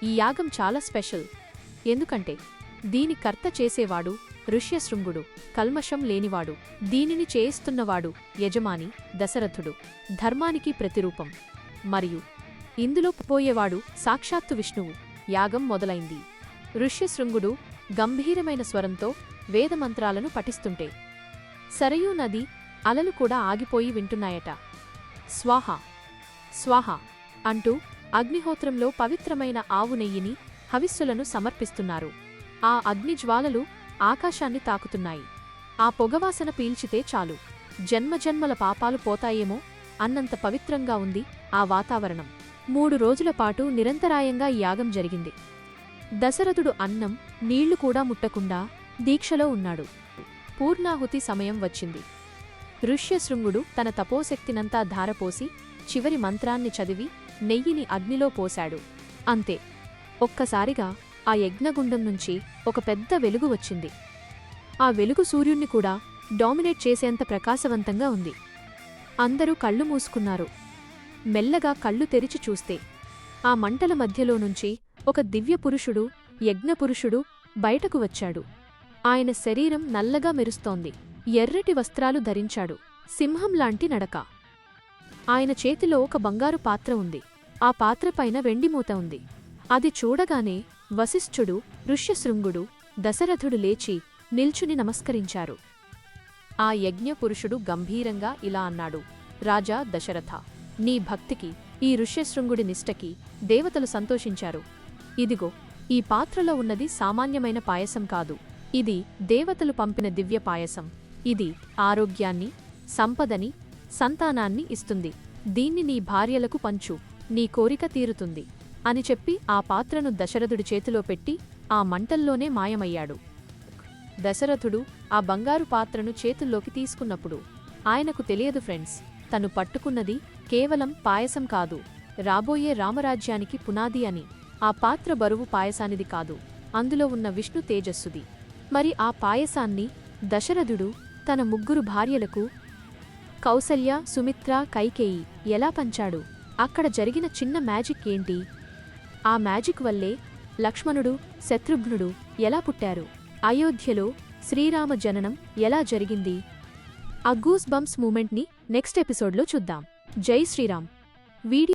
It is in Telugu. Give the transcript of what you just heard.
ఈ యాగం చాలా స్పెషల్. ఎందుకంటే దీని కర్త చేసేవాడు ఋష్యశృంగుడు, కల్మషం లేనివాడు. దీనిని చేయిస్తున్నవాడు యజమాని దశరథుడు, ధర్మానికి ప్రతిరూపం. మరియు ఇందులో పోయేవాడు సాక్షాత్తు విష్ణువు. యాగం మొదలైంది. ఋష్యశృంగుడు గంభీరమైన స్వరంతో వేదమంత్రాలను పఠిస్తుంటే సరయూ నది అలలు కూడా ఆగిపోయి వింటున్నాయట. స్వాహ స్వాహ అంటూ అగ్నిహోత్రంలో పవిత్రమైన ఆవు నెయ్యిని, హవిస్సులను సమర్పిస్తున్నారు. ఆ అగ్నిజ్వాలలు ఆకాశాన్ని తాకుతున్నాయి. ఆ పొగవాసన పీల్చితే చాలు జన్మజన్మల పాపాలు పోతాయేమో అన్నంత పవిత్రంగా ఉంది ఆ వాతావరణం. 3 రోజుల పాటు నిరంతరాయంగా ఈ యాగం జరిగింది. దశరథుడు అన్నం, నీళ్లు కూడా ముట్టకుండా దీక్షలో ఉన్నాడు. పూర్ణాహుతి సమయం వచ్చింది. ఋష్యశృంగుడు తన తపోశక్తినంతా ధారపోసి చివరి మంత్రాన్ని చదివి నెయ్యిని అగ్నిలో పోశాడు. అంతే, ఒక్కసారిగా ఆ యజ్ఞగుండం నుంచి ఒక పెద్ద వెలుగు వచ్చింది. ఆ వెలుగు సూర్యుణ్ణి కూడా డామినేట్ చేసేంత ప్రకాశవంతంగా ఉంది. అందరూ కళ్ళు మూసుకున్నారు. మెల్లగా కళ్ళు తెరిచి చూస్తే ఆ మంటల మధ్యలో నుంచి ఒక దివ్యపురుషుడు, యజ్ఞపురుషుడు బయటకు వచ్చాడు. ఆయన శరీరం నల్లగా మెరుస్తోంది. ఎర్రటి వస్త్రాలు ధరించాడు. సింహంలాంటి నడక. ఆయన చేతిలో ఒక బంగారు పాత్ర ఉంది. ఆ పాత్రపైన వెండిమూత ఉంది. అది చూడగానే వశిష్ఠుడు, ఋష్యశృంగుడు, దశరథుడు లేచి నిల్చుని నమస్కరించారు. ఆ యజ్ఞపురుషుడు గంభీరంగా ఇలా అన్నాడు: రాజా దశరథ, నీ భక్తికి, ఈ ఋష్యశృంగుడి నిష్టకి దేవతలు సంతోషించారు. ఇదిగో, ఈ పాత్రలో ఉన్నది సామాన్యమైన పాయసం కాదు. ఇది దేవతలు పంపిన దివ్య పాయసం. ఇది ఆరోగ్యాన్ని, సంపదని, సంతానాన్ని ఇస్తుంది. దీన్ని నీ భార్యలకు పంచు, నీ కోరిక తీరుతుంది అని చెప్పి ఆ పాత్రను దశరథుడి చేతిలో పెట్టి ఆ మంటల్లోనే మాయమయ్యాడు. దశరథుడు ఆ బంగారు పాత్రను చేతుల్లోకి తీసుకున్నప్పుడు ఆయనకు తెలియదు ఫ్రెండ్స్, తను పట్టుకున్నది కేవలం పాయసం కాదు, రాబోయే రామరాజ్యానికి పునాది అని. ఆ పాత్ర బరువు పాయసానిది కాదు, అందులో ఉన్న విష్ణు తేజస్సుది. మరి ఆ పాయసాన్ని దశరథుడు తన 3 భార్యలకు, కౌసల్య, సుమిత్ర, కైకేయి ఎలా పంచాడు? అక్కడ జరిగిన చిన్న మ్యాజిక్ ఏంటి? ఆ మ్యాజిక్ వల్లే లక్ష్మణుడు, శత్రుఘ్నుడు ఎలా పుట్టారు? అయోధ్యలో శ్రీరామ జననం ఎలా జరిగింది? ఆ గూస్ బంప్స్ మూమెంట్ని నెక్స్ట్ ఎపిసోడ్లో చూద్దాం. జై శ్రీరామ్. వీడియో